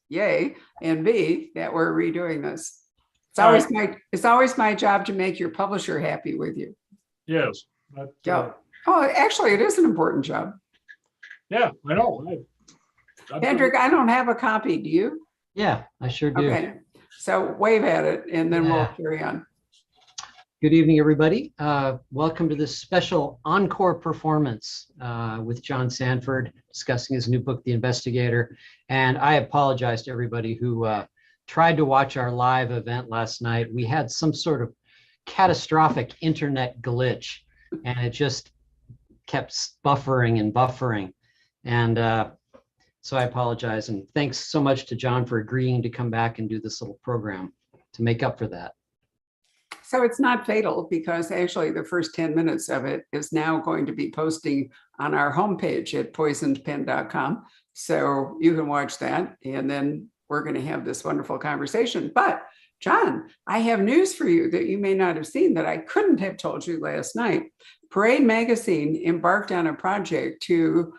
yay, and B, that we're redoing this. All right. It's always my job to make your publisher happy with you. Yes. Yeah. Oh, actually, it is an important job. Yeah, I know. Hendrik, I don't have a copy. Do you? Yeah, I sure do. Okay. So wave at it and then we'll Yeah. carry on. Good evening, everybody. Welcome to this special encore performance with John Sandford discussing his new book, The Investigator. And I apologize to everybody who tried to watch our live event last night. We had some sort of catastrophic internet glitch, and it just kept buffering and buffering. And so I apologize. And thanks so much to John for agreeing to come back and do this little program to make up for that. So it's not fatal because actually the first 10 minutes of it is now going to be posting on our homepage at poisonedpen.com. So you can watch that and then we're going to have this wonderful conversation. But John, I have news for you that you may not have seen that I couldn't have told you last night. Parade Magazine embarked on a project to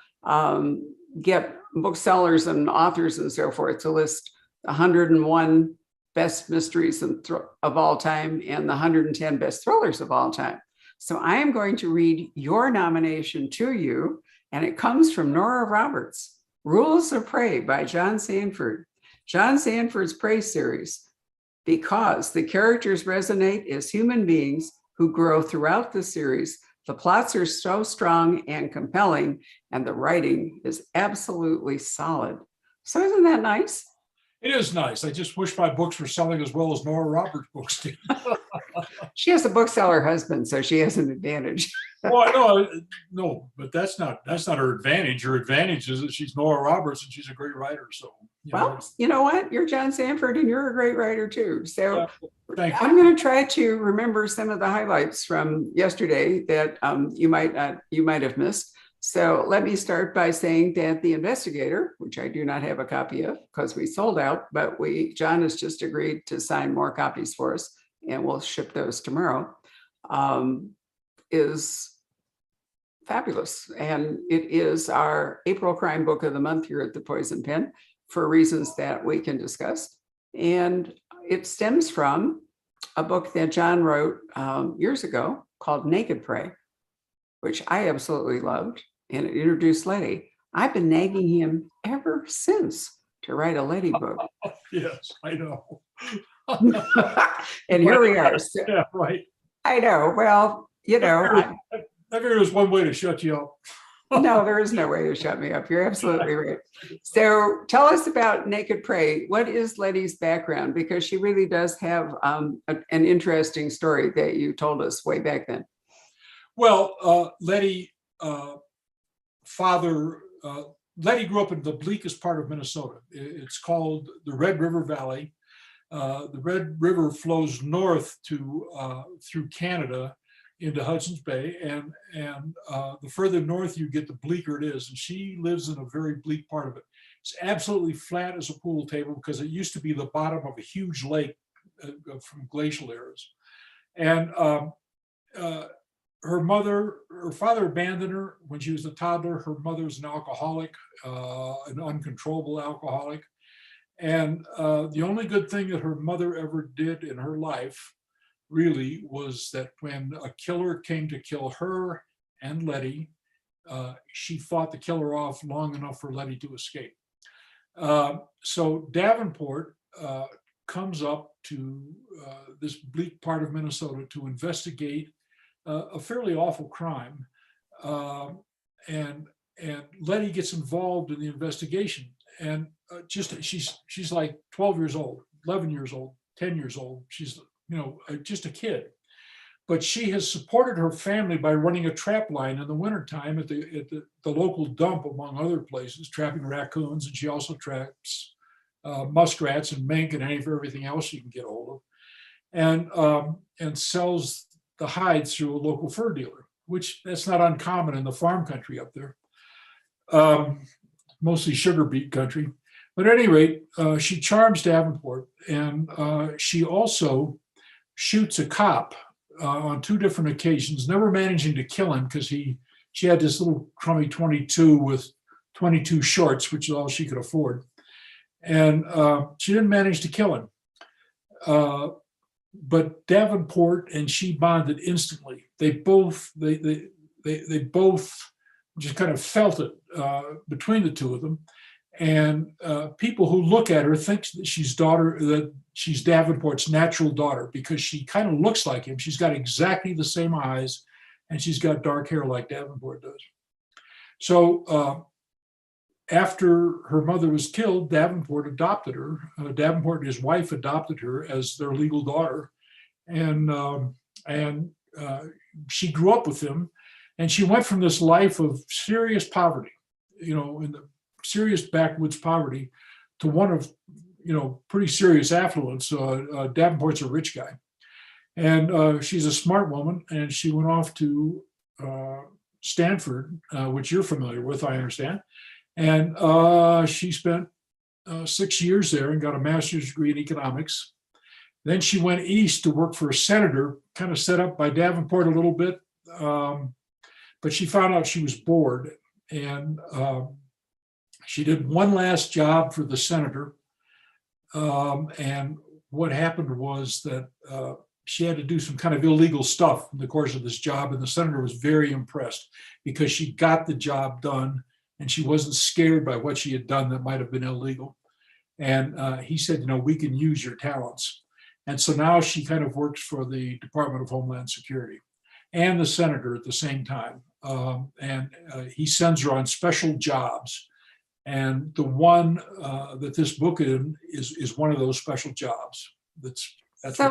get booksellers and authors and so forth to list 101 best mysteries of all time and the 110 best thrillers of all time. So I am going to read your nomination to you, and it comes from Nora Roberts, Rules of Prey by John Sandford. John Sandford's Prey series, because the characters resonate as human beings who grow throughout the series. The plots are so strong and compelling, and the writing is absolutely solid. So isn't that nice? It is nice. I just wish my books were selling as well as Nora Roberts' books did. She has a bookseller husband, so she has an advantage. Well, no, but that's not her advantage. Her advantage is that she's Nora Roberts and she's a great writer. So, you know what? You're John Sandford and you're a great writer too. So I'm going to try to remember some of the highlights from yesterday that you might have missed. So let me start by saying that The Investigator, which I do not have a copy of because we sold out, but John has just agreed to sign more copies for us and we'll ship those tomorrow, is fabulous. And it is our April crime book of the month here at the Poison Pen for reasons that we can discuss. And it stems from a book that John wrote years ago called Naked Prey, which I absolutely loved. And it introduced Letty. I've been nagging him ever since to write a Letty book. Yes, I know. And here we are. So, yeah, right. I know. Well, I figured it was one way to shut you up. No, there is no way to shut me up. You're absolutely right. So tell us about Naked Prey. What is Letty's background? Because she really does have an interesting story that you told us way back then. Well, Letty grew up in the bleakest part of Minnesota. It's called the Red River Valley. The Red River flows north through Canada into Hudson's Bay, and the further north you get, the bleaker it is. And she lives in a very bleak part of it. It's absolutely flat as a pool table because it used to be the bottom of a huge lake from glacial eras. And her father abandoned her when she was a toddler. Her mother's an alcoholic, an uncontrollable alcoholic. And the only good thing that her mother ever did in her life really was that when a killer came to kill her and Letty, she fought the killer off long enough for Letty to escape. So Davenport comes up to this bleak part of Minnesota to investigate a fairly awful crime, and Letty gets involved in the investigation. And she's like 12 years old, 11 years old, 10 years old. She's just a kid, but she has supported her family by running a trap line in the wintertime at the local dump, among other places, trapping raccoons, and she also traps muskrats and mink and everything else she can get hold of, and sells the hides through a local fur dealer, which that's not uncommon in the farm country up there, mostly sugar beet country. But at any rate, she charms Davenport, and she also shoots a cop on 2 different occasions, never managing to kill him because she had this little crummy 22 with 22 shorts, which is all she could afford. And she didn't manage to kill him. But Davenport and she bonded instantly. They both just kind of felt it between the two of them. And people who look at her think that she's Davenport's natural daughter, because she kind of looks like him. She's got exactly the same eyes, and she's got dark hair like Davenport does. So after her mother was killed, Davenport adopted her. Davenport and his wife adopted her as their legal daughter, and she grew up with him, and she went from this life of serious poverty, in the serious backwoods poverty, to one of pretty serious affluence. Davenport's a rich guy, and she's a smart woman, and she went off to Stanford, which you're familiar with, I understand. And she spent 6 years there and got a master's degree in economics. Then she went east to work for a senator, kind of set up by Davenport a little bit. But she found out she was bored, and she did one last job for the senator. And what happened was that she had to do some kind of illegal stuff in the course of this job. And the senator was very impressed because she got the job done and she wasn't scared by what she had done that might have been illegal. And he said, we can use your talents. And so now she kind of works for the Department of Homeland Security and the senator at the same time. And he sends her on special jobs. And the one that this book is one of those special jobs. That's so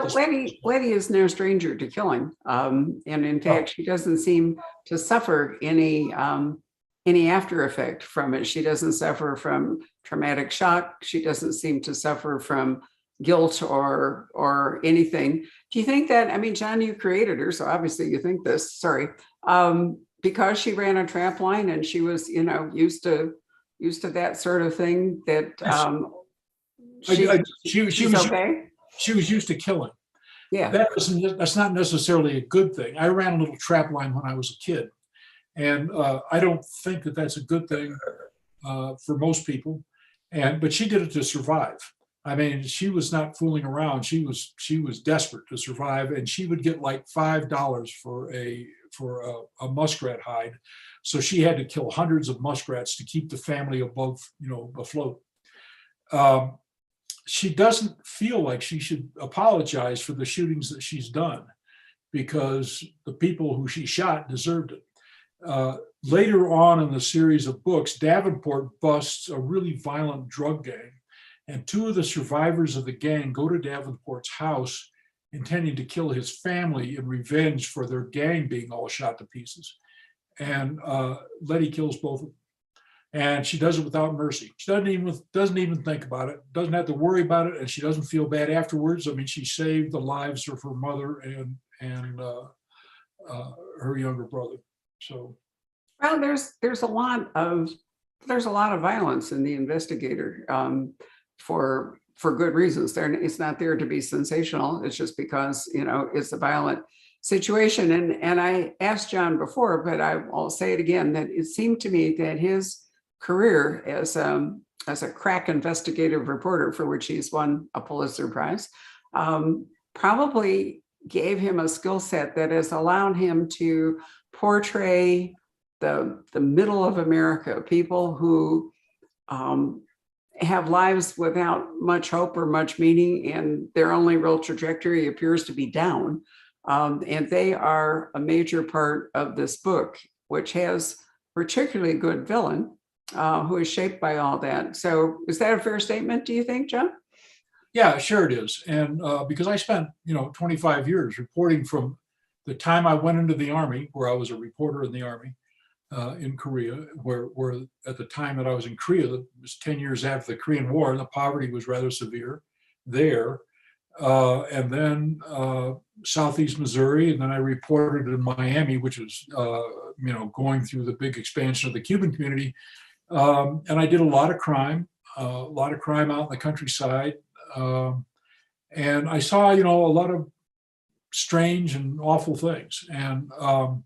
Letty is no stranger to killing. And in fact, she doesn't seem to suffer any after effect from it. She doesn't suffer from traumatic shock. She doesn't seem to suffer from guilt or anything. Do you think that, John, you created her, so obviously you think this, sorry, because she ran a trap line and she was, used to that sort of thing, that she was okay? She was used to killing. Yeah. That's not necessarily a good thing. I ran a little trap line when I was a kid. And I don't think that that's a good thing for most people. But she did it to survive. She was not fooling around. She was desperate to survive, and she would get like $5 for a muskrat hide. So she had to kill hundreds of muskrats to keep the family afloat. She doesn't feel like she should apologize for the shootings that she's done, because the people who she shot deserved it. Later on in the series of books, Davenport busts a really violent drug gang, and two of the survivors of the gang go to Davenport's house intending to kill his family in revenge for their gang being all shot to pieces. And Letty kills both of them. And she does it without mercy. She doesn't even think about it, doesn't have to worry about it, and she doesn't feel bad afterwards. She saved the lives of her mother and her younger brother. So, well, there's a lot of violence in The Investigator, for good reasons. It's not there to be sensational. It's just because it's a violent situation. And I asked John before, but I'll say it again, that it seemed to me that his career as a crack investigative reporter, for which he's won a Pulitzer Prize, probably gave him a skill set that has allowed him to portray the middle of America, people who have lives without much hope or much meaning, and their only real trajectory appears to be down. And they are a major part of this book, which has a particularly good villain who is shaped by all that. So is that a fair statement, do you think, John? Yeah, sure it is. And because I spent 25 years reporting from the time I went into the Army, where I was a reporter in the Army in Korea, where at the time that I was in Korea, that was 10 years after the Korean War, and the poverty was rather severe there. And then Southeast Missouri, and then I reported in Miami, which was going through the big expansion of the Cuban community. And I did a lot of crime out in the countryside. And I saw, a lot of strange and awful things. And I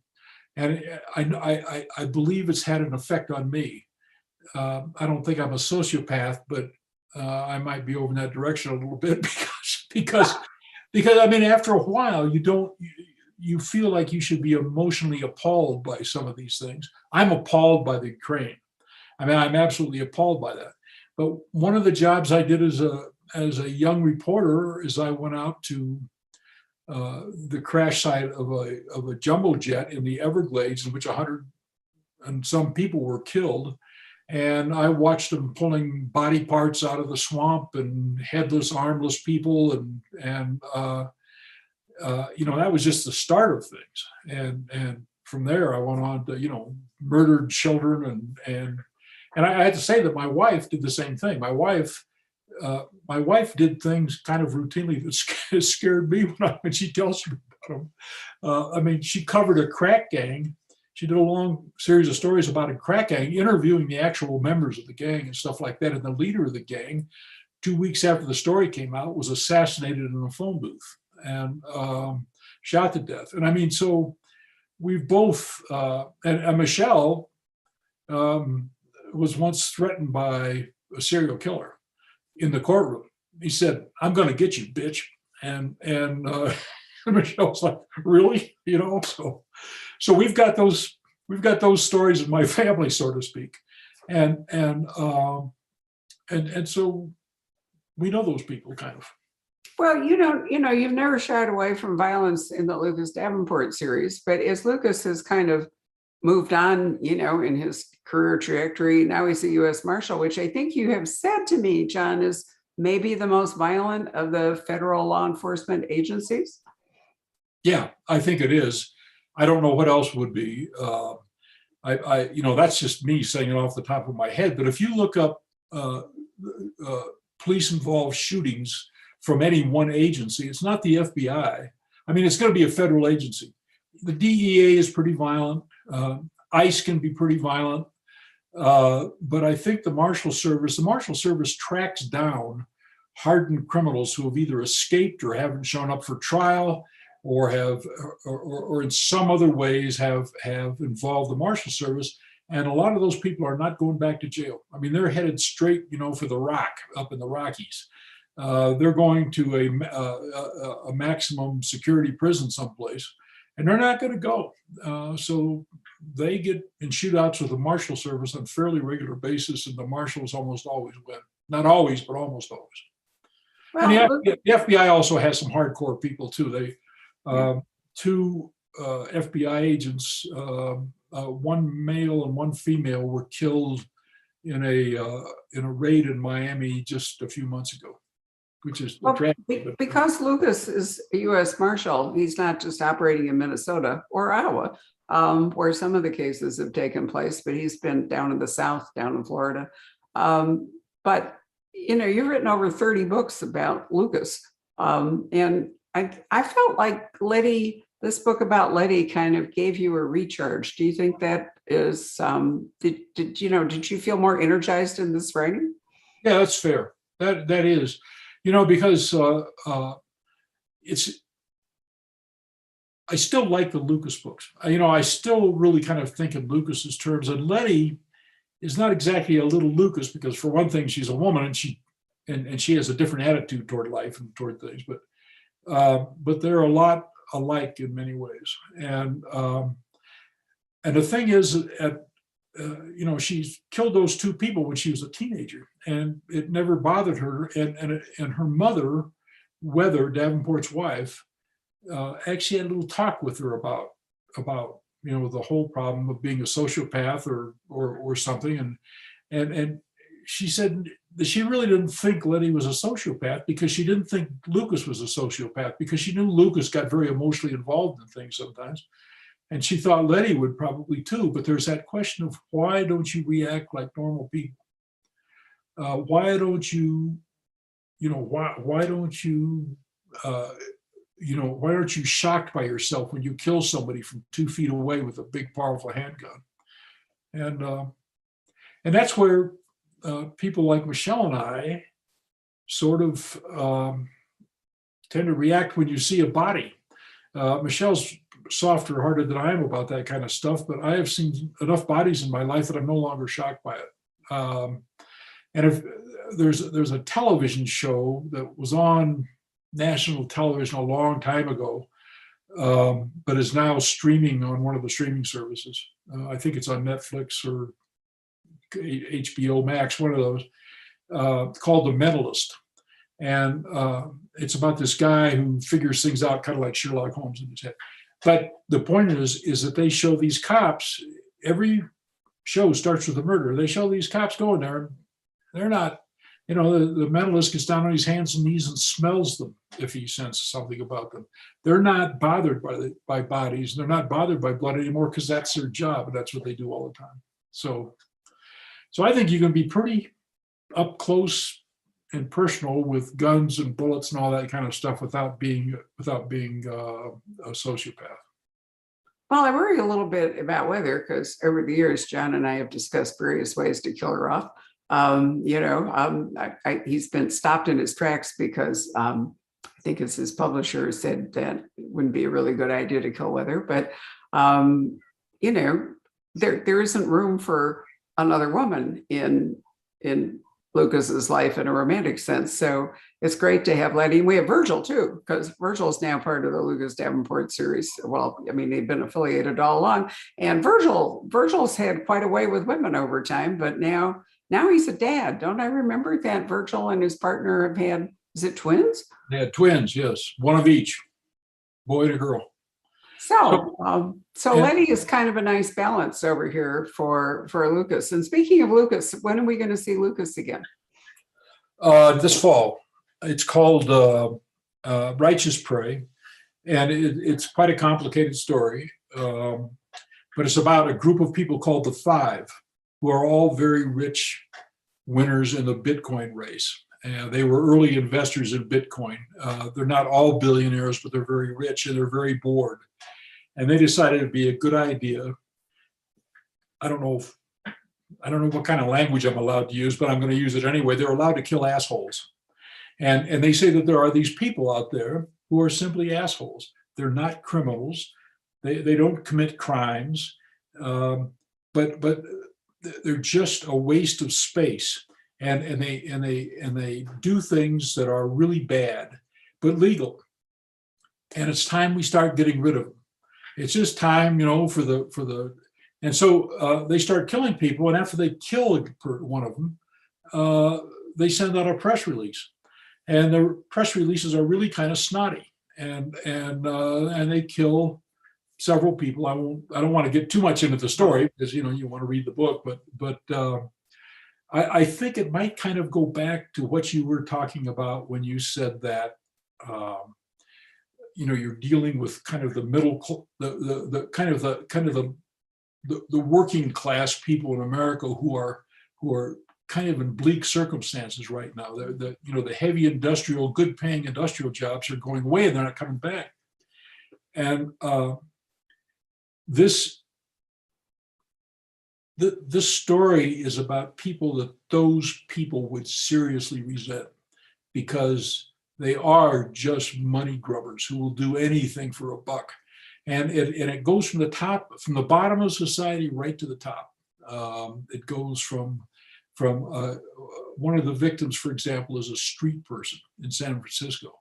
believe it's had an effect on me. I don't think I'm a sociopath, but I might be over in that direction a little bit because I mean, after a while, you feel like you should be emotionally appalled by some of these things. I'm appalled by the Ukraine. I mean, I'm absolutely appalled by that. But one of the jobs I did as a young reporter is I went out to the crash site of a jumbo jet in the Everglades, in which 100 and some people were killed. And I watched them pulling body parts out of the swamp and headless, armless people, and that was just the start of things. And from there, I went on to murdered children, and I had to say that my wife did the same thing. My wife did things kind of routinely that scared me when she tells you about them. I mean, she covered a crack gang. She did a long series of stories about a crack gang, interviewing the actual members of the gang and stuff like that. And the leader of the gang, 2 weeks after the story came out, was assassinated in a phone booth and shot to death. And I mean, so we've both, and Michelle was once threatened by a serial killer in the courtroom. He said, "I'm going to get you, bitch." And Michelle's like, "Really?" So we've got those stories in my family, so to speak, and so we know those people kind of. Well, you've never shied away from violence in the Lucas Davenport series, but as Lucas has kind of moved on, in his career trajectory, now he's a U.S. Marshal, which I think you have said to me, John, is maybe the most violent of the federal law enforcement agencies. Yeah, I think it is. I don't know what else would be. That's just me saying it off the top of my head. But if you look up police-involved shootings from any one agency, it's not the FBI. I mean, it's going to be a federal agency. The DEA is pretty violent. ICE can be pretty violent. But I think the Marshal Service tracks down hardened criminals who have either escaped or haven't shown up for trial, or in some other ways have involved the Marshal Service. And a lot of those people are not going back to jail. I mean, they're headed straight, for the Rock up in the Rockies. They're going to a maximum security prison someplace, and they're not going to go. So they get in shootouts with the Marshal Service on a fairly regular basis, and the Marshals almost always win. Not always, but almost always. Well, and the FBI also has some hardcore people too. They two FBI agents, one male and one female, were killed in a raid in Miami just a few months ago, which is because Lucas is a U.S. Marshal. He's not just operating in Minnesota or Iowa, where some of the cases have taken place, but he's been down in the South, down in Florida. But you've written over 30 books about Lucas, and I felt like this book about Letty kind of gave you a recharge. Do you think that is, did you feel more energized in this writing? Yeah, that's fair. That is, because I still like the Lucas books. I still really kind of think in Lucas's terms, and Letty is not exactly a little Lucas, because for one thing, she's a woman and she has a different attitude toward life and toward things, but they're a lot alike in many ways. And the thing is, she's killed those two people when she was a teenager, and it never bothered her. And her mother, Weather, Davenport's wife, actually had a little talk with her about the whole problem of being a sociopath or something. And she said that she really didn't think Letty was a sociopath, because she didn't think Lucas was a sociopath, because she knew Lucas got very emotionally involved in things sometimes. And she thought Letty would probably too. But there's that question of, why don't you react like normal people? Why don't you aren't you shocked by yourself when you kill somebody from 2 feet away with a big, powerful handgun? And that's where people like Michelle and I sort of tend to react when you see a body. Michelle's softer hearted than I am about that kind of stuff, but I have seen enough bodies in my life that I'm no longer shocked by it. And if there's a television show that was on national television a long time ago, but is now streaming on one of the streaming services. I think it's on Netflix or HBO Max, one of those, called The Mentalist. And it's about this guy who figures things out kind of like Sherlock Holmes in his head. But the point is that they show these cops, every show starts with a murder. They show these cops going there. They're not, the mentalist gets down on his hands and knees and smells them if he senses something about them. They're not bothered by bodies. They're not bothered by blood anymore because that's their job and that's what they do all the time. So I think you can be pretty up close and personal with guns and bullets and all that kind of stuff without being a sociopath. Well, I worry a little bit about weather because over the years, John and I have discussed various ways to kill her off. He's been stopped in his tracks because I think it's his publisher said that it wouldn't be a really good idea to kill weather. But there isn't room for another woman in Lucas's life in a romantic sense. So it's great to have Letty. We have Virgil too, because Virgil's now part of the Lucas Davenport series. Well, I mean, they've been affiliated all along. And Virgil's had quite a way with women over time, but now he's a dad. Don't I remember that Virgil and his partner have had, is it twins? They had twins, yes. One of each, boy and a girl. So Letty is kind of a nice balance over here for Lucas. And speaking of Lucas, when are we going to see Lucas again? This fall. It's called Righteous Prey, and it's quite a complicated story. But it's about a group of people called the Five, who are all very rich winners in the Bitcoin race. And they were early investors in Bitcoin. They're not all billionaires, but they're very rich and they're very bored. And they decided it'd be a good idea. I don't know what kind of language I'm allowed to use, but I'm going to use it anyway. They're allowed to kill assholes. And they say that there are these people out there who are simply assholes. They're not criminals. They don't commit crimes, but they're just a waste of space. And they do things that are really bad, but legal. And it's time we start getting rid of them. It's just time, and so they start killing people. And after they kill one of them, they send out a press release, and the press releases are really kind of snotty, and they kill several people. I don't want to get too much into the story because you want to read the book, but I think it might kind of go back to what you were talking about when you said that. You're dealing with kind of the middle, the working class people in America who are kind of in bleak circumstances right now. The heavy industrial, good paying industrial jobs are going away and they're not coming back. And this story is about people that those people would seriously resent because they are just money grubbers who will do anything for a buck. And it goes from the bottom of society right to the top. It goes from one of the victims, for example, is a street person in San Francisco.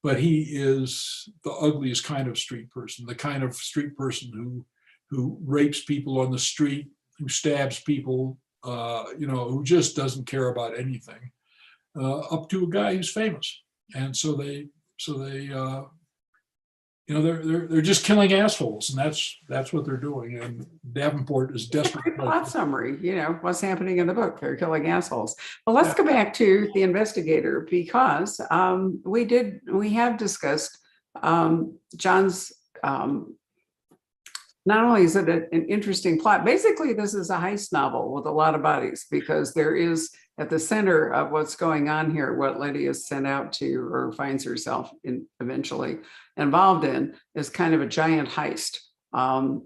But he is the ugliest kind of street person, the kind of street person who rapes people on the street, who stabs people, who just doesn't care about anything, up to a guy who's famous. And so they're just killing assholes, and that's what they're doing. And Davenport is desperate. Plot summary, what's happening in the book. They're killing assholes. Well, let's go back to The Investigator because we have discussed John's. Not only is it an interesting plot, basically this is a heist novel with a lot of bodies because there is at the center of what's going on here, what Letty is sent out to or finds herself eventually involved in is kind of a giant heist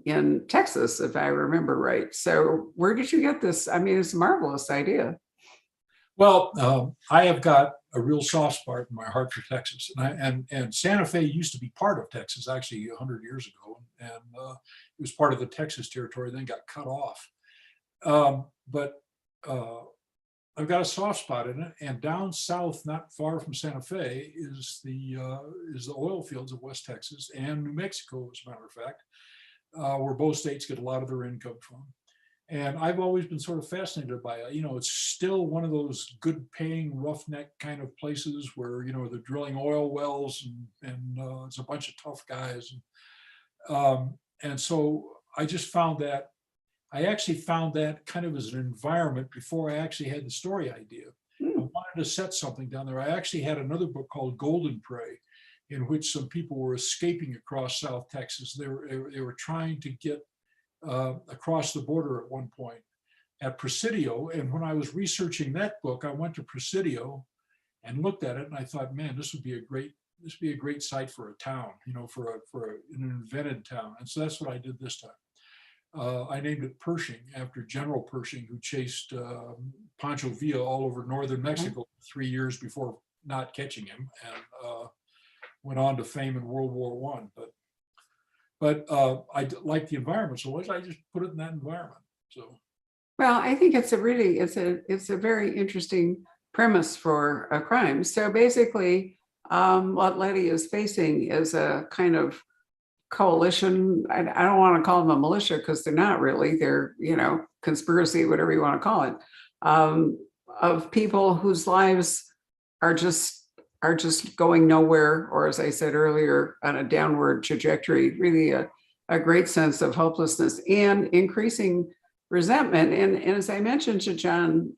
in Texas, if I remember right. So where did you get this? I mean, it's a marvelous idea. Well, I have got a real soft spot in my heart for Texas, and Santa Fe used to be part of Texas actually 100 years ago, and it was part of the Texas territory, then got cut off. But I've got a soft spot in it. And down south, not far from Santa Fe, is the oil fields of West Texas and New Mexico, as a matter of fact, where both states get a lot of their income from. And I've always been sort of fascinated by it. It's still one of those good paying roughneck kind of places where, they're drilling oil wells and it's a bunch of tough guys. And so I actually found that kind of as an environment before I actually had the story idea. I wanted to set something down there. I actually had another book called Golden Prey, in which some people were escaping across South Texas. They were trying to get across the border at one point at Presidio. And when I was researching that book, I went to Presidio and looked at it, and I thought, man, this would be a great site for a town, for an invented town. And so that's what I did this time. I named it Pershing after General Pershing, who chased Pancho Villa all over northern Mexico for 3 years before not catching him, and went on to fame in World War I. But I like the environment so much, I just put it in that environment. So, well, I think it's a very interesting premise for a crime. So basically, what Letty is facing is a kind of coalition. I don't want to call them a militia because they're not really. They're, conspiracy, whatever you want to call it, of people whose lives are just going nowhere, or as I said earlier, on a downward trajectory. Really a great sense of hopelessness and increasing resentment. And as I mentioned to John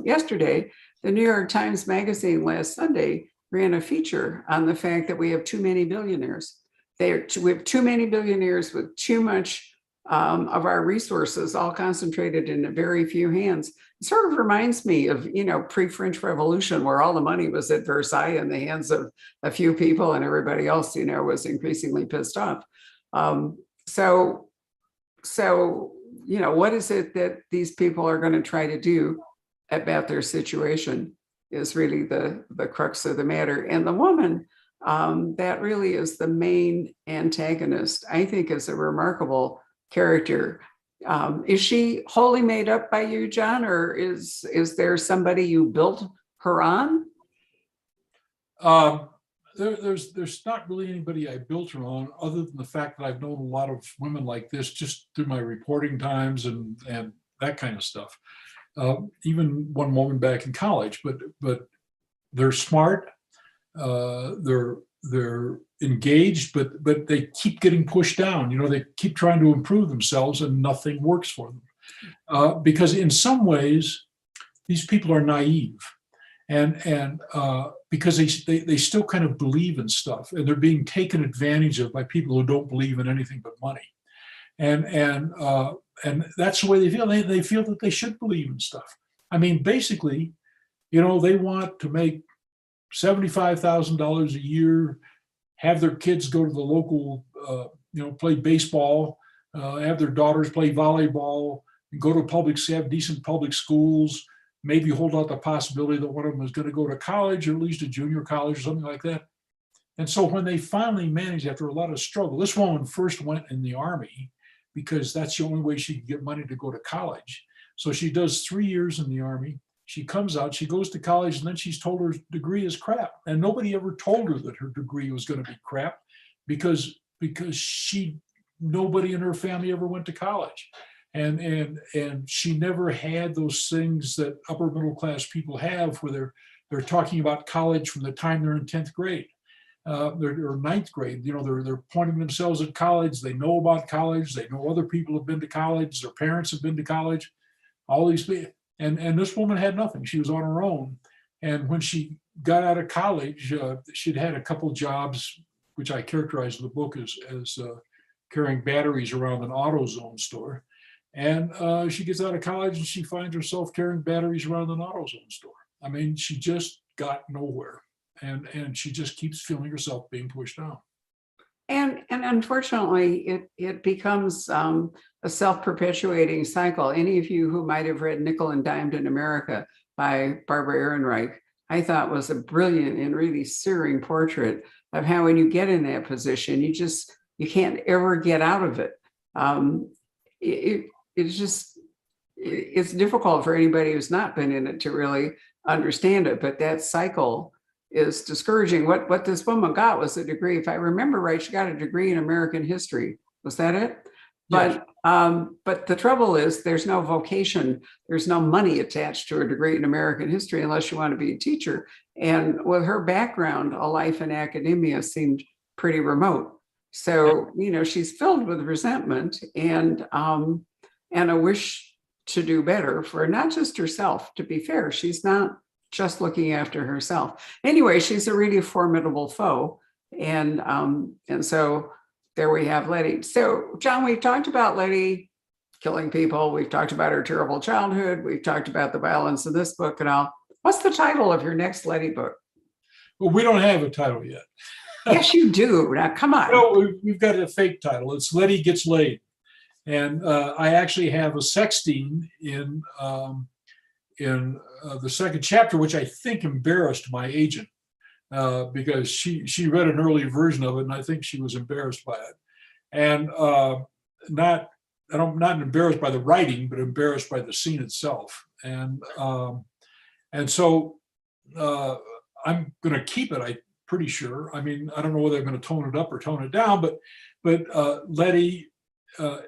yesterday, the New York Times Magazine last Sunday ran a feature on the fact that we have too many billionaires. We have too many billionaires with too much of our resources all concentrated in very few hands. It sort of reminds me of, pre-French Revolution, where all the money was at Versailles in the hands of a few people and everybody else, was increasingly pissed off. So, what is it that these people are going to try to do about their situation is really the crux of the matter. And the woman that really is the main antagonist, I think, is a remarkable character. Is she wholly made up by you, John, or is there somebody you built her on? There's not really anybody I built her on, other than the fact that I've known a lot of women like this just through my reporting times and that kind of stuff. Even one woman back in college, but they're smart, they're engaged, but they keep getting pushed down. They keep trying to improve themselves, and nothing works for them. Because in some ways, these people are naive, and because they still kind of believe in stuff, and they're being taken advantage of by people who don't believe in anything but money, and that's the way they feel. They feel that they should believe in stuff. I mean, basically, they want to make $75,000 a year, have their kids go to the local, play baseball, have their daughters play volleyball, and go to have decent public schools, maybe hold out the possibility that one of them is going to go to college, or at least a junior college or something like that. And so when they finally managed, after a lot of struggle, this woman first went in the Army because that's the only way she could get money to go to college. So she does 3 years in the Army. She comes out, she goes to college, and then she's told her degree is crap. And nobody ever told her that her degree was going to be crap because nobody in her family ever went to college. And she never had those things that upper middle class people have, where they're talking about college from the time they're in 10th grade. Or ninth grade, they're pointing themselves at college. They know about college. They know other people have been to college. Their parents have been to college. All these people. And this woman had nothing. She was on her own. And when she got out of college, she'd had a couple jobs, which I characterized in the book as carrying batteries around an AutoZone store. And she gets out of college and she finds herself carrying batteries around an AutoZone store. I mean, she just got nowhere. And she just keeps feeling herself being pushed down. And unfortunately, it becomes a self-perpetuating cycle. Any of you who might have read Nickel and Dimed in America by Barbara Ehrenreich, I thought was a brilliant and really searing portrait of how when you get in that position, you can't ever get out of it. It's just, it's difficult for anybody who's not been in it to really understand it, but that cycle is discouraging. What this woman got was a degree, if I remember right, she got a degree in American history. Was that it? Yes. But the trouble is there's no vocation, there's no money attached to a degree in American history unless you want to be a teacher. And with her background, a life in academia seemed pretty remote. So, she's filled with resentment and a wish to do better for not just herself. To be fair, she's not just looking after herself. Anyway, she's a really formidable foe. And so there we have Letty. So, John, we've talked about Letty killing people. We've talked about her terrible childhood. We've talked about the violence in this book and all. What's the title of your next Letty book? Well, we don't have a title yet. Yes, you do. Now, come on. No, we've got a fake title. It's Letty Gets Laid. And I actually have a sex scene in the second chapter, which I think embarrassed my agent. Because she read an early version of it, and I think she was embarrassed by it, and not embarrassed by the writing, but embarrassed by the scene itself. And so I'm going to keep it. I'm pretty sure. I mean, I don't know whether I'm going to tone it up or tone it down, but Letty,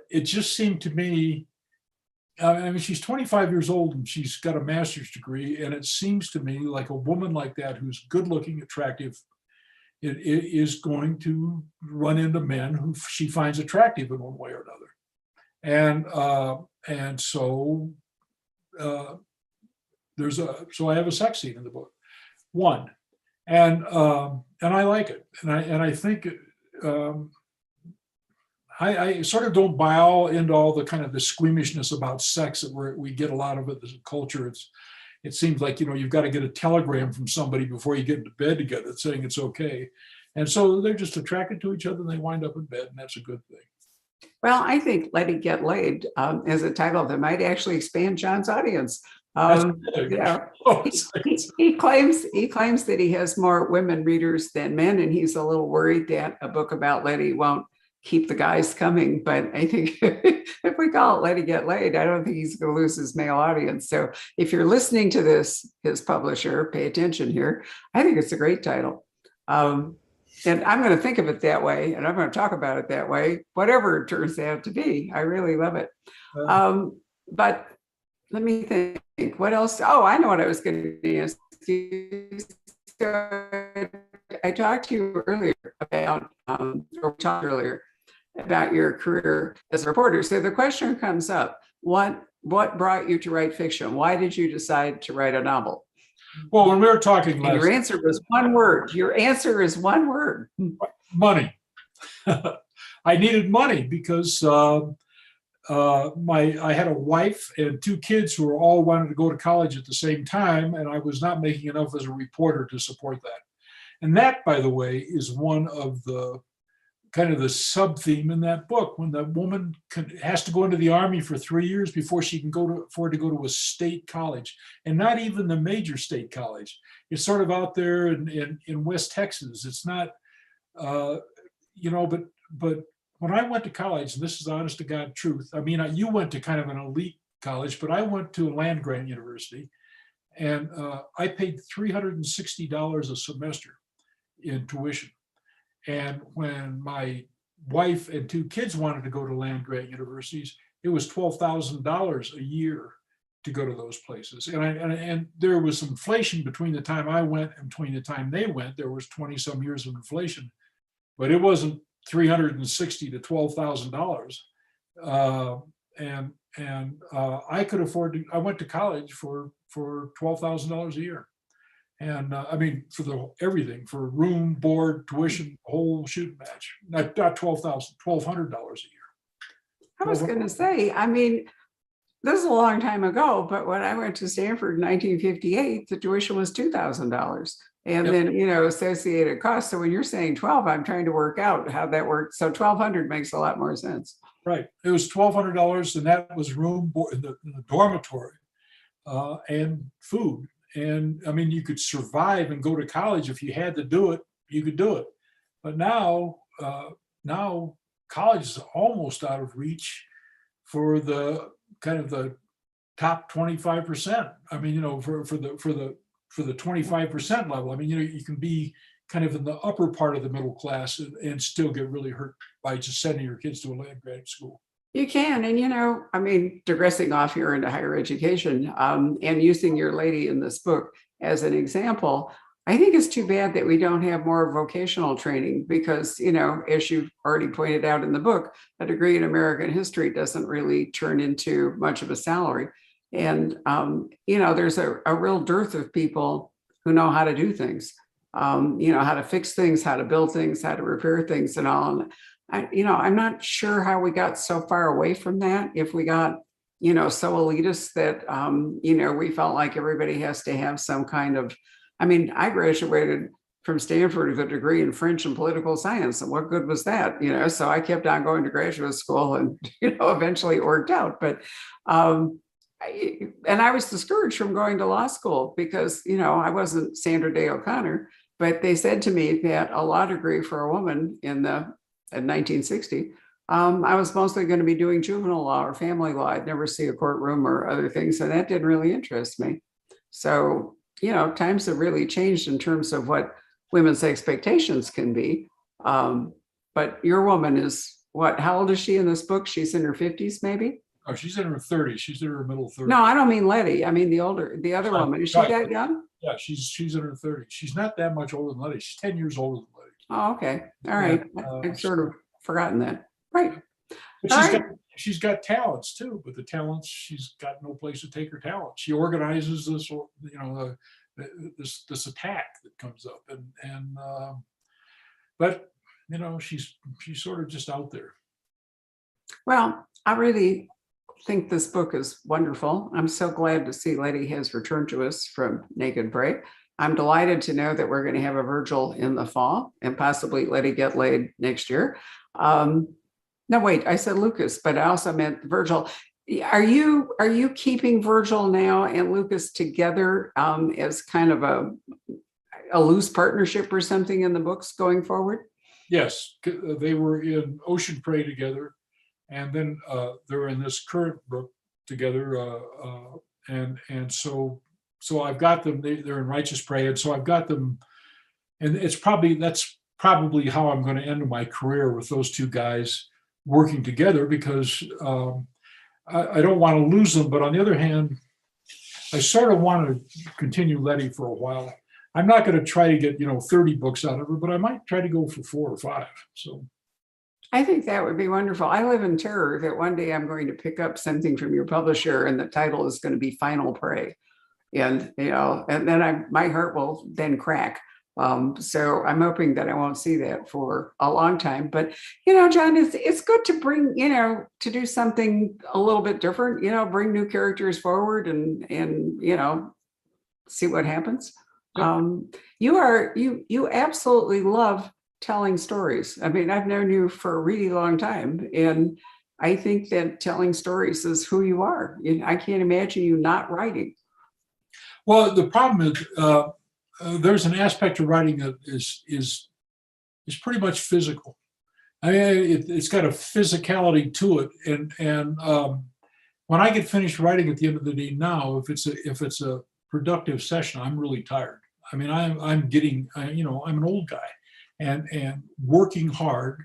it just seemed to me. I mean, she's 25 years old and she's got a master's degree. And it seems to me like a woman like that, who's good looking, attractive, it is going to run into men who she finds attractive in one way or another. And so so I have a sex scene in the book, one, and I like it. And I think, I sort of don't buy into all the kind of the squeamishness about sex that we get a lot of it as a culture. It seems like, you've got to get a telegram from somebody before you get into bed together saying it's okay. And so they're just attracted to each other and they wind up in bed, and that's a good thing. Well, I think Letty Get Laid as a title that might actually expand John's audience. He claims that he has more women readers than men, and he's a little worried that a book about Letty won't keep the guys coming. But I think if we call it Letty Get Laid, I don't think he's going to lose his male audience. So if you're listening to this, his publisher, pay attention here. I think it's a great title. And I'm going to think of it that way, and I'm going to talk about it that way, whatever it turns out to be. I really love it. But let me think, what else? Oh, I know what I was going to ask you. So I talked to you earlier about, about your career as a reporter. So the question comes up, what brought you to write fiction? Why did you decide to write a novel? Well, when we were talking last, your answer was one word. Your answer is one word. Money. I needed money because I had a wife and two kids who were all wanting to go to college at the same time, and I was not making enough as a reporter to support that. And that, by the way, is one of the kind of the sub-theme in that book, when the woman has to go into the Army for 3 years before she can afford to go to a state college, and not even the major state college. It's sort of out there in West Texas. It's not, but when I went to college, and this is honest to God truth, I mean, you went to kind of an elite college, but I went to a land-grant university, and I paid $360 a semester in tuition. And when my wife and two kids wanted to go to land-grant universities, it was $12,000 a year to go to those places. And there was some inflation between the time I went and between the time they went. There was 20 some years of inflation, but it wasn't $360 to $12,000. And I could afford to, I went to college for $12,000 a year. And I mean, for everything, for room, board, tuition, whole shooting match, not $12,000, $1,200 a year. I was going to say, I mean, this is a long time ago, but when I went to Stanford in 1958, the tuition was $2,000. And Yep. then, associated costs. So when you're saying 12, I'm trying to work out how that works. So 1,200 makes a lot more sense. Right. It was $1,200, and that was room, board, in the dormitory, and food. And I mean, you could survive and go to college if you had to do it. You could do it. But now college is almost out of reach for the kind of the top 25%. I mean, for the 25% level. I mean, you can be kind of in the upper part of the middle class and still get really hurt by just sending your kids to a land grant school. You can, and I mean, digressing off here into higher education, and using your lady in this book as an example, I think it's too bad that we don't have more vocational training because, as you've already pointed out in the book, a degree in American history doesn't really turn into much of a salary. And, there's a real dearth of people who know how to do things, how to fix things, how to build things, how to repair things and all. And I'm not sure how we got so far away from that. If we got, so elitist that, we felt like everybody has to have some kind of, I mean, I graduated from Stanford with a degree in French and political science. And what good was that? So I kept on going to graduate school and, eventually it worked out. But, and I was discouraged from going to law school because, I wasn't Sandra Day O'Connor, but they said to me that a law degree for a woman in 1960, I was mostly going to be doing juvenile law or family law. I'd never see a courtroom or other things. And that didn't really interest me. So, times have really changed in terms of what women's expectations can be. But your woman is what? How old is she in this book? She's in her 50s, maybe? Oh, she's in her 30s. She's in her middle 30s. No, I don't mean Letty. I mean the other woman. Is she that young? Yeah, she's in her 30s. She's not that much older than Letty. She's 10 years older than Letty. Oh, okay. All right. I've sort of forgotten that. Right. But she's got talents too, but the talents, she's got no place to take her talents. She organizes this, this attack that comes up, but she's sort of just out there. Well, I really think this book is wonderful. I'm so glad to see Letty has returned to us from Naked Prey. I'm delighted to know that we're going to have a Virgil in the fall and possibly Letty get laid next year. No, wait, I said Lucas, but I also meant Virgil. Are you keeping Virgil now and Lucas together as kind of a loose partnership or something in the books going forward? Yes, they were in Ocean Prey together, and then they're in this current book together, and so I've got them. They're in Righteous Prey, and so I've got them, and that's probably how I'm going to end my career with those two guys working together, because I don't want to lose them. But on the other hand, I sort of want to continue Letty for a while. I'm not going to try to get 30 books out of her, but I might try to go for 4 or 5. So I think that would be wonderful. I live in terror that one day I'm going to pick up something from your publisher and the title is going to be Final Prey. And, and then my heart will then crack. So I'm hoping that I won't see that for a long time. But, John, it's good to bring, to do something a little bit different, bring new characters forward and see what happens. Yep. You absolutely love telling stories. I mean, I've known you for a really long time, and I think that telling stories is who you are. I can't imagine you not writing. Well, the problem is there's an aspect of writing that is pretty much physical. I mean, it's got a physicality to it, and when I get finished writing at the end of the day, now if it's a productive session, I'm really tired. I mean, I'm getting, I'm an old guy, and working hard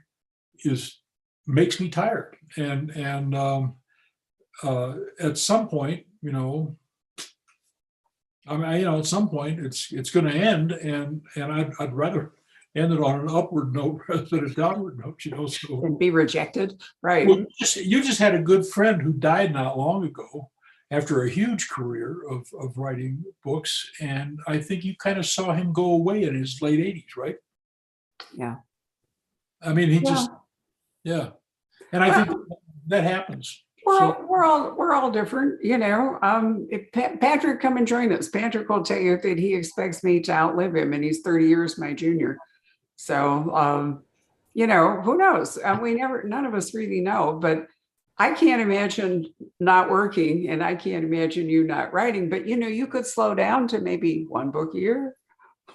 makes me tired, and at some point, at some point it's going to end, and I'd rather end it on an upward note rather than a downward note, So and be rejected, right? Well, you just had a good friend who died not long ago after a huge career of writing books, and I think you kind of saw him go away in his late 80s, right? Yeah. I mean, yeah, and I think that happens. We're all different, If Patrick, come and join us. Patrick will tell you that he expects me to outlive him, and he's 30 years my junior. So, who knows? None of us really know, but I can't imagine not working, and I can't imagine you not writing. But you could slow down to maybe one book a year,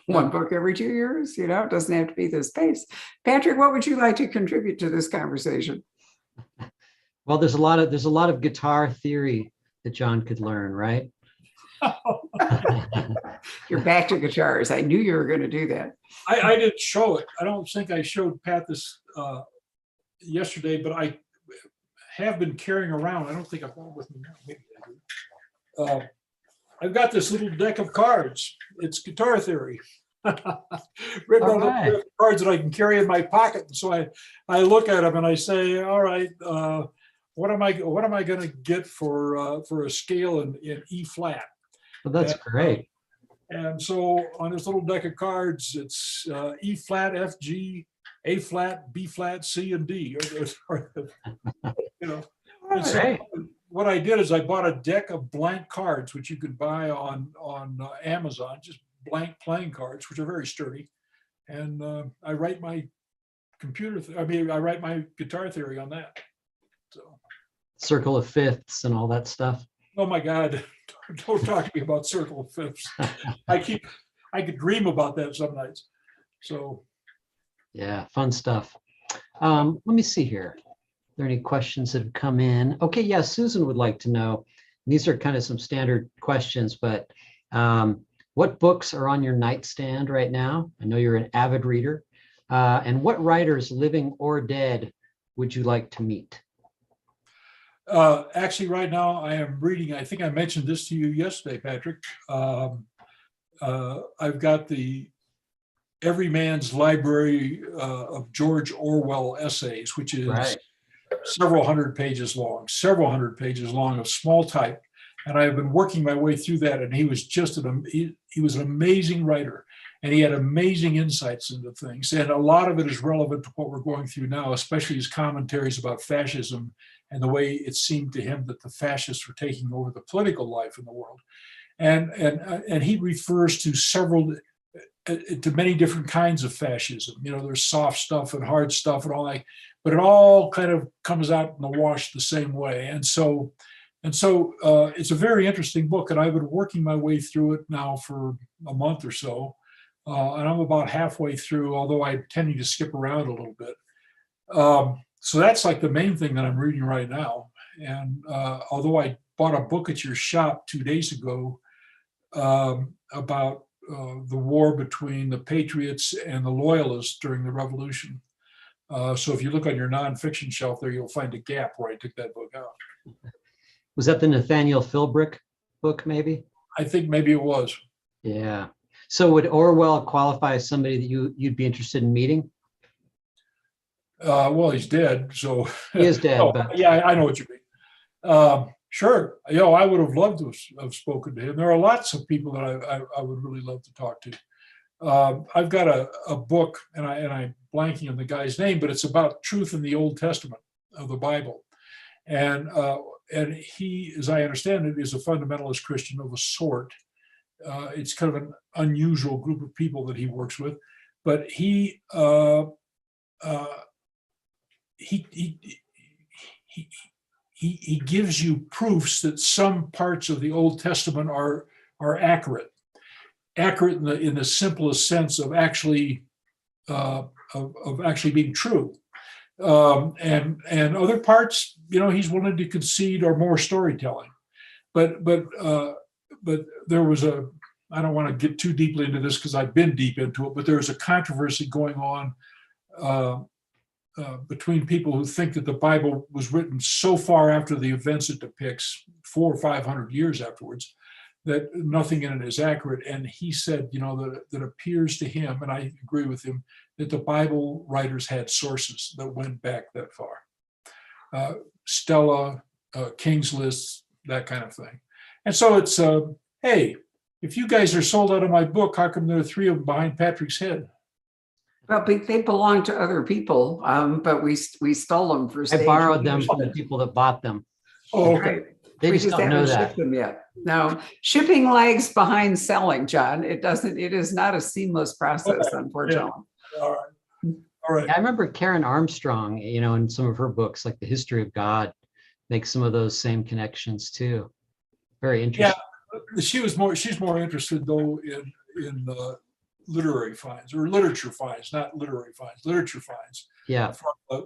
one book every 2 years. It doesn't have to be this pace. Patrick, what would you like to contribute to this conversation? Well, there's a lot of guitar theory that John could learn, right? You're back to guitars. I knew you were going to do that. I didn't show it. I don't think I showed Pat this yesterday, but I have been carrying around. I don't think I've got it with me now. Maybe I do. I've got this little deck of cards. It's guitar theory. Written on right. cards that I can carry in my pocket. And so I look at them and I say, all right, what am I going to get for a scale in E flat? Well, that's great. And so on this little deck of cards, it's E flat, F, G, A flat, B flat, C, and D. You know. And so Right. what I did is I bought a deck of blank cards, which you could buy on Amazon, just blank playing cards, which are very sturdy. And I write my I write my guitar theory on that. So. Circle of fifths and all that stuff. Oh my God, don't talk to me about circle of fifths. I could dream about that some nights. So. Yeah, fun stuff. Let me see here. Are there any questions that have come in? Okay, yeah, Susan would like to know. These are kind of some standard questions, but what books are on your nightstand right now? I know you're an avid reader. And what writers, living or dead, would you like to meet? Actually, right now I am reading, I think I mentioned this to you yesterday, Patrick. I've got the Everyman's Library of George Orwell essays, which is Right. several hundred pages long of small type. And I've been working my way through that. And he was just he was an amazing writer, and he had amazing insights into things. And a lot of it is relevant to what we're going through now, especially his commentaries about fascism and the way it seemed to him that the fascists were taking over the political life in the world. And he refers to many different kinds of fascism. You know, there's soft stuff and hard stuff and all that, but it all kind of comes out in the wash the same way. And so it's a very interesting book, and I've been working my way through it now for a month or so. And I'm about halfway through, although I'm tending to skip around a little bit. So that's like the main thing that I'm reading right now. And although I bought a book at your shop 2 days ago about the war between the Patriots and the Loyalists during the Revolution. So if you look on your nonfiction shelf there, you'll find a gap where I took that book out. Was that the Nathaniel Philbrick book, maybe? I think maybe it was. Yeah. So would Orwell qualify as somebody that you'd be interested in meeting? Well, he's dead, so. He is dead, Oh, but yeah, I know what you mean. Sure, I would have loved to have spoken to him. There are lots of people that I would really love to talk to. I've got a book, and I'm blanking on the guy's name, but it's about truth in the Old Testament of the Bible. And he, as I understand it, is a fundamentalist Christian of a sort. It's kind of an unusual group of people that he works with, but he gives you proofs that some parts of the Old Testament are accurate in the simplest sense of actually being true. And other parts, he's willing to concede are more storytelling. But there was I don't want to get too deeply into this because I've been deep into it, but there was a controversy going on between people who think that the Bible was written so far after the events it depicts, 400 or 500 years afterwards, that nothing in it is accurate. And he said, that it appears to him, and I agree with him, that the Bible writers had sources that went back that far. Stella, King's List, that kind of thing. And so it's, hey, if you guys are sold out of my book, how come there are 3 of them behind Patrick's head? Well, they belong to other people, but we stole them for I stage borrowed them from the management. people that bought them. Oh, okay. Right. They We just don't haven't know that. shipped them yet. No, shipping lags behind selling, John. It is not a seamless process, Okay. unfortunately. All right. I remember Karen Armstrong, in some of her books, like The History of God, makes some of those same connections too. Very interesting. Yeah, she's more interested though in literary finds or literature finds, not literary finds, literature finds. Yeah.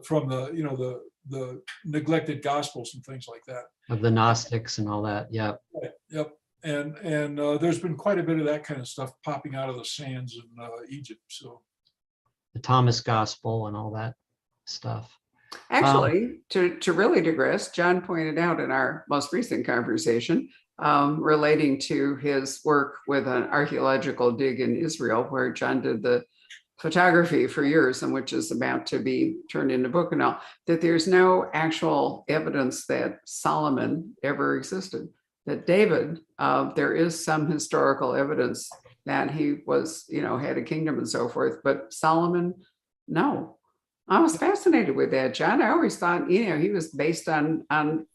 From the the neglected gospels and things like that. Of the Gnostics and all that. Yeah. Right. Yep. And there's been quite a bit of that kind of stuff popping out of the sands in Egypt. So The Thomas Gospel and all that stuff. Actually, to really digress, John pointed out in our most recent conversation relating to his work with an archaeological dig in Israel, where John did the photography for years and which is about to be turned into book and all, that there's no actual evidence that Solomon ever existed. That David, there is some historical evidence that he was, had a kingdom and so forth, but Solomon, no. I was fascinated with that, John. I always thought, he was based on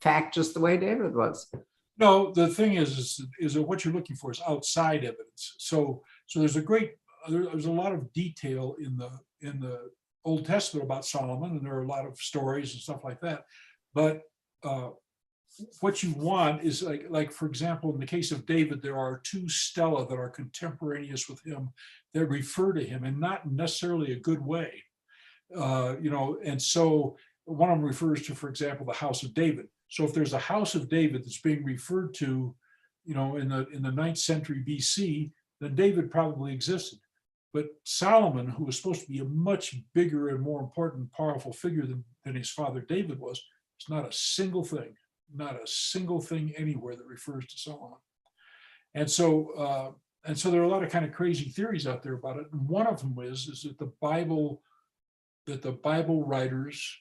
fact, just the way David was. no, the thing is that what you're looking for is outside evidence. So there's there's a lot of detail in the Old Testament about Solomon, and there are a lot of stories and stuff like that. But what you want is like for example, in the case of David, there are two stela that are contemporaneous with him that refer to him, and not necessarily a good way. And so one of them refers to, for example, the house of David. So if there's a house of David that's being referred to, in the 9th century BC, then David probably existed. But Solomon, who was supposed to be a much bigger and more important, powerful figure than his father David was, it's not a single thing anywhere that refers to Solomon. And so there are a lot of kind of crazy theories out there about it. And one of them is that the Bible writers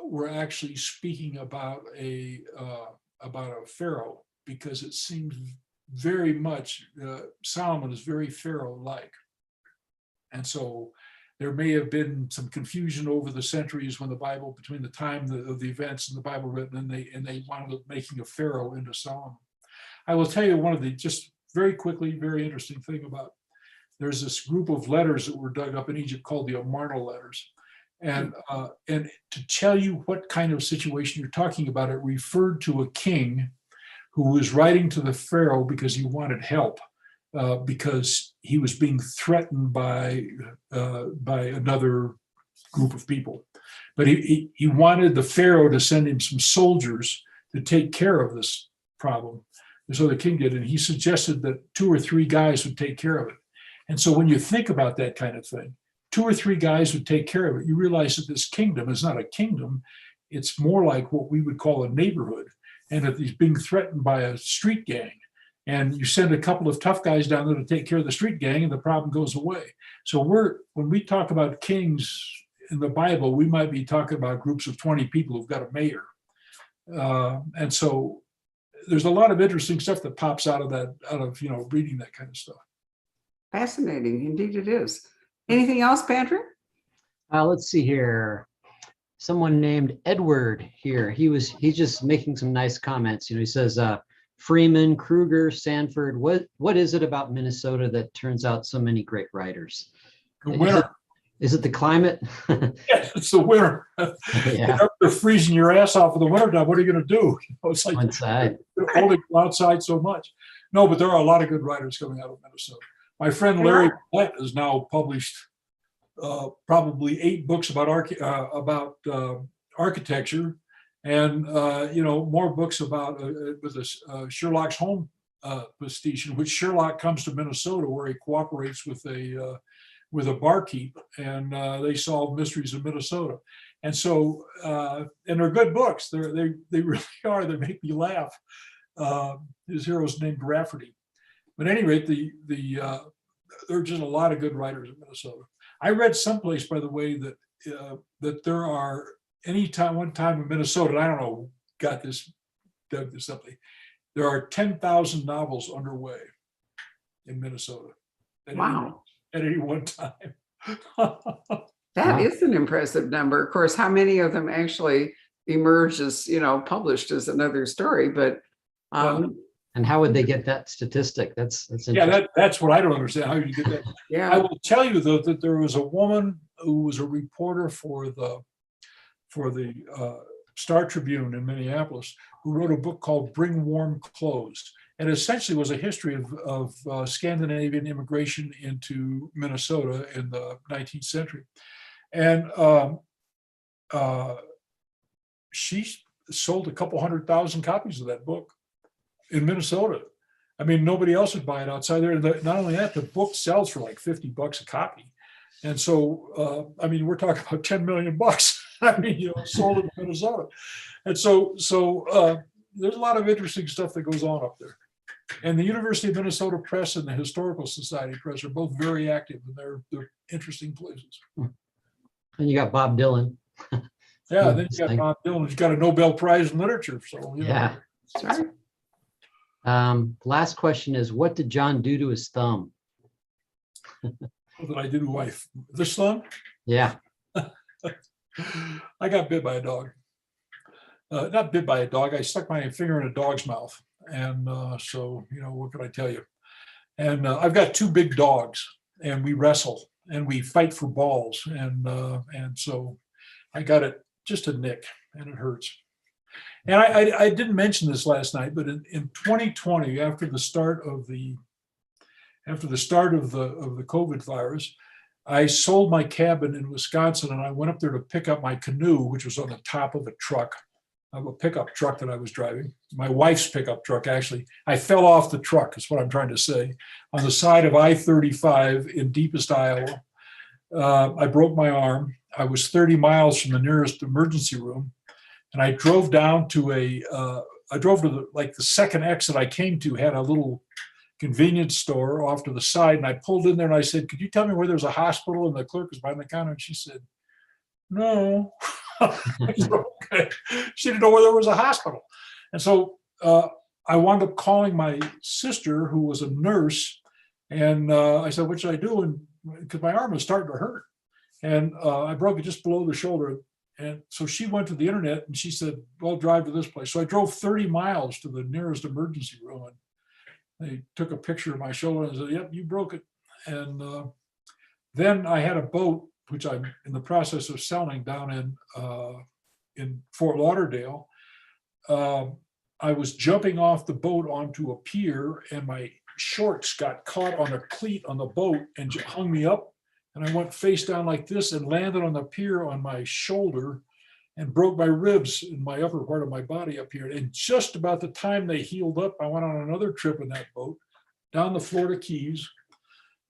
were actually speaking about a pharaoh, because it seems very much Solomon is very pharaoh-like, and so there may have been some confusion over the centuries when between the time of the events and the Bible written, and they wound up making a pharaoh into Solomon. I will tell you one of the just very quickly very interesting thing about. There's this group of letters that were dug up in Egypt called the Armadale Letters. And to tell you what kind of situation you're talking about, it referred to a king who was writing to the pharaoh because he wanted help, because he was being threatened by another group of people. But he wanted the pharaoh to send him some soldiers to take care of this problem. And so the king did, and he suggested that 2 or 3 guys would take care of it. And so when you think about that kind of thing, 2 or 3 guys would take care of it. You realize that this kingdom is not a kingdom. It's more like what we would call a neighborhood, and that he's being threatened by a street gang. And you send a couple of tough guys down there to take care of the street gang, and the problem goes away. So when we talk about kings in the Bible, we might be talking about groups of 20 people who've got a mayor. And so there's a lot of interesting stuff that pops out of reading that kind of stuff. Fascinating, indeed it is. Anything else, Patrick? Let's see here. Someone named Edward here. He's just making some nice comments. He says, Freeman, Kruger, Sandford, what is it about Minnesota that turns out so many great writers? The winter. Is it the climate? Yes, it's the winter. Yeah. You're freezing your ass off in the winter time. What are you going to do? It's like inside. They're holding you outside so much. No, but there are a lot of good writers coming out of Minnesota. My friend Larry Blatt has now published probably 8 books about architecture, and more books about with Sherlock's Holmes pastiche, in which Sherlock comes to Minnesota, where he cooperates with a barkeep, and they solve mysteries of Minnesota. And so, and they're good books. They really are. They make me laugh. His hero's named Rafferty. But at any rate, there are just a lot of good writers in Minnesota. I read someplace, by the way, that there are one time in Minnesota, and I don't know, dug this up. There are 10,000 novels underway in Minnesota. Wow. At any one time. That is an impressive number. Of course, how many of them actually emerge as, published is another story, but and how would they get that statistic? That's interesting. Yeah, that's what I don't understand. How you get that? Yeah. I will tell you though that there was a woman who was a reporter for the Star Tribune in Minneapolis who wrote a book called Bring Warm Clothes, and essentially was a history of Scandinavian immigration into Minnesota in the 19th century. And she sold a couple 100,000 copies of that book in Minnesota. I mean, nobody else would buy it outside there. Not only that, the book sells for like $50 a copy. And so, I mean, we're talking about 10 million bucks. I mean, sold in Minnesota. And so there's a lot of interesting stuff that goes on up there. And the University of Minnesota Press and the Historical Society Press are both very active, and they're interesting places. And you got Bob Dylan. Yeah, then you got Bob Dylan, who's got a Nobel Prize in Literature. So, yeah. Sorry. Last question is, what did John do to his thumb? What did I do to wife? This thumb? Yeah. I got bit by a dog. Not bit by a dog. I stuck my finger in a dog's mouth. And so, what can I tell you? And I've got two big dogs, and we wrestle and we fight for balls. And so I got it just a nick, and it hurts. And I didn't mention this last night, but in 2020, after the start of the COVID virus, I sold my cabin in Wisconsin, and I went up there to pick up my canoe, which was on the top of a truck, of a pickup truck that I was driving. My wife's pickup truck, actually. I fell off the truck, is what I'm trying to say, on the side of I-35 in deepest Iowa. I broke my arm. I was 30 miles from the nearest emergency room. And I drove down to the second exit I came to had a little convenience store off to the side. And I pulled in there and I said, could you tell me where there's a hospital? And the clerk was behind the counter, and she said, no. I said, okay. She didn't know where there was a hospital. And so I wound up calling my sister, who was a nurse. And I said, what should I do? And because my arm was starting to hurt. And I broke it just below the shoulder. And so she went to the internet and she said, well, drive to this place. So I drove 30 miles to the nearest emergency room, and they took a picture of my shoulder and said, yep, you broke it. And then I had a boat, which I'm in the process of selling, down in Fort Lauderdale. I was jumping off the boat onto a pier, and my shorts got caught on a cleat on the boat and hung me up. And I went face down like this and landed on the pier on my shoulder and broke my ribs in my upper part of my body up here. And just about the time they healed up, I went on another trip in that boat down the Florida Keys.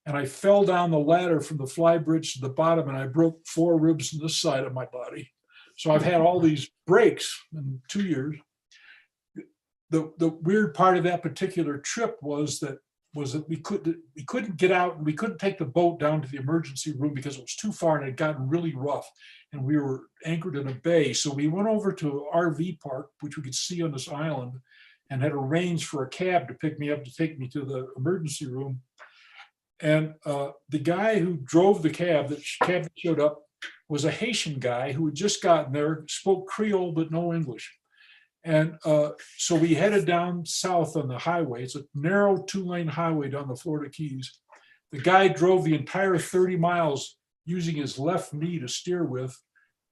And I fell down the ladder from the fly bridge to the bottom, and I broke 4 ribs in this side of my body. So I've had all these breaks in 2 years. The weird part of that particular trip was that we couldn't get out, and we couldn't take the boat down to the emergency room because it was too far and it had gotten really rough, and we were anchored in a bay. So we went over to an RV park, which we could see on this island, and had arranged for a cab to pick me up to take me to the emergency room. And the guy who drove the cab that showed up was a Haitian guy who had just gotten there, spoke Creole but no English. And so we headed down south on the highway. It's a narrow 2-lane highway down the Florida Keys. The guy drove the entire 30 miles using his left knee to steer with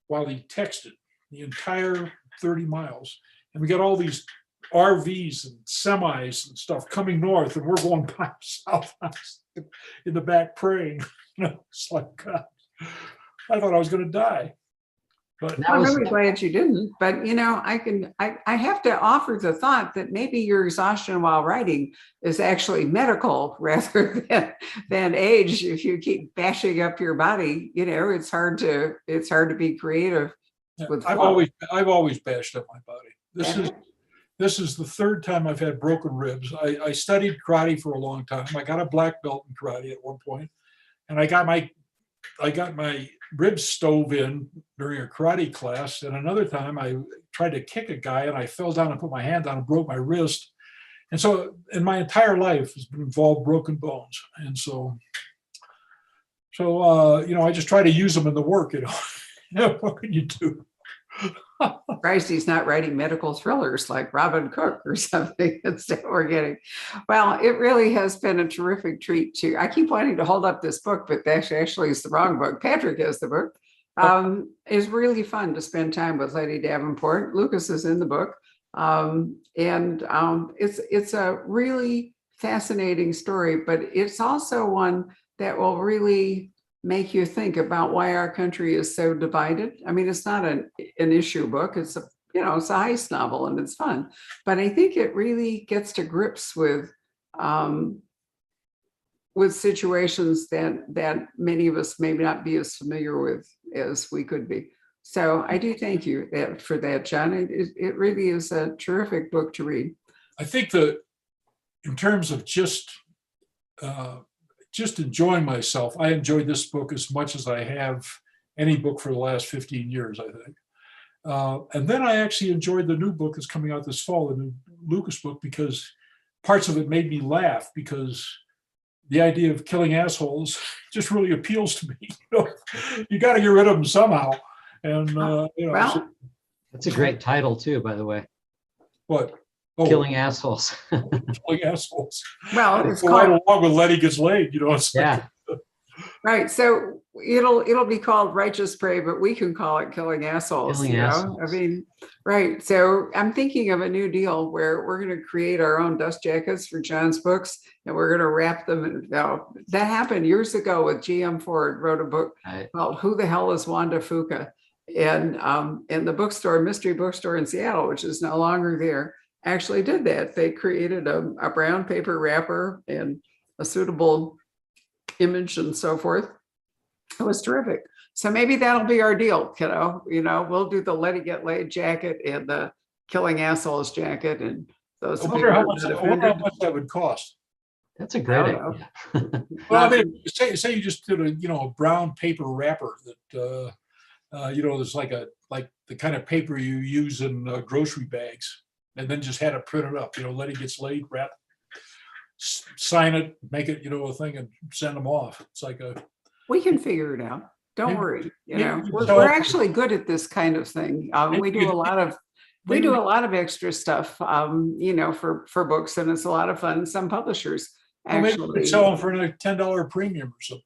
while he texted the entire 30 miles. And we got all these RVs and semis and stuff coming north, and we're going by south in the back praying. It's like, God, I thought I was going to die. But I'm really glad you didn't. But I have to offer the thought that maybe your exhaustion while writing is actually medical rather than age. If you keep bashing up your body, it's hard to be creative. Yeah, with I've always bashed up my body. This is the 3rd time I've had broken ribs. I studied karate for a long time. I got a black belt in karate at one point, and I got my ribs stove in during a karate class. And another time I tried to kick a guy, and I fell down and put my hand down and broke my wrist. And so in my entire life has involved broken bones. And so I just try to use them in the work, what can you do? Surprised he's not writing medical thrillers like Robin Cook or something. Instead, we're getting. Well, it really has been a terrific treat to. I keep wanting to hold up this book, but that actually is the wrong book. Patrick has the book. It's really fun to spend time with Lady Davenport. Lucas is in the book, and it's a really fascinating story. But it's also one that will really make you think about why our country is so divided. I mean, it's not an issue book. It's it's a heist novel and it's fun. But I think it really gets to grips with situations that many of us may not be as familiar with as we could be. So I do thank you for that, John. It really is a terrific book to read. I think that in terms of just enjoying myself, I enjoyed this book as much as I have any book for the last 15 years, I think. And then I actually enjoyed the new book that's coming out this fall, the new Lucas book, because parts of it made me laugh, because the idea of killing assholes just really appeals to me. You got to get rid of them somehow. And, Well, That's a great title too, by the way. What? Oh, Killing Assholes. Killing Assholes. well, it's Right called, along with Letty Gets Laid, it's Yeah. right. So it'll be called Righteous Prey, but we can call it Killing Assholes. Killing Assholes. I mean, right. So I'm thinking of a new deal where we're going to create our own dust jackets for John's books, and we're going to wrap them in. Now, that happened years ago with GM Ford, wrote a book called Who the Hell is Wanda Fuca? And the bookstore, mystery bookstore in Seattle, which is no longer there, actually did that. They created a brown paper wrapper and a suitable image and so forth. It was terrific. So maybe that'll be our deal, we'll do the Let It Get Laid jacket and the Killing Assholes jacket, and those. I wonder how much that would cost. That's a great idea. Well, I mean, say you just did a brown paper wrapper that there's like the kind of paper you use in grocery bags, and then just had it printed up. Let It Gets Laid, wrap, sign it, make it a thing, and send them off. It's like we can figure it out. Don't worry. We're so- actually good at this kind of thing. We do a lot of extra stuff, for books, and it's a lot of fun. Some publishers maybe we actually could sell them for a $10 premium or something.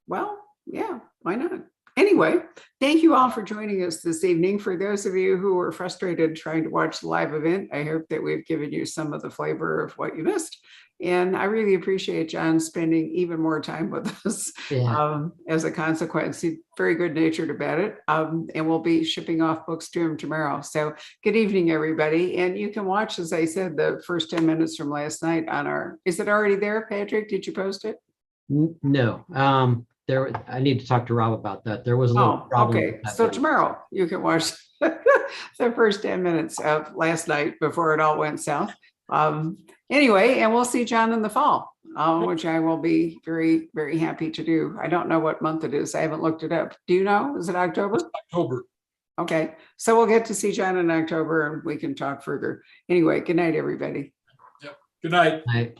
Well, yeah, why not? Anyway, thank you all for joining us this evening. For those of you who were frustrated trying to watch the live event, I hope that we've given you some of the flavor of what you missed. And I really appreciate John spending even more time with us as a consequence. He's very good natured about it. And we'll be shipping off books to him tomorrow. So good evening, everybody. And you can watch, as I said, the first 10 minutes from last night on is it already there, Patrick? Did you post it? No. I need to talk to Rob about that. There was a little problem. Okay. So tomorrow you can watch the first 10 minutes of last night before it all went south. Anyway, and we'll see John in the fall, which I will be very, very happy to do. I don't know what month it is. I haven't looked it up. Do you know? Is it October? October. Okay. So we'll get to see John in October and we can talk further. Anyway, good night, everybody. Yep. Good night. Night.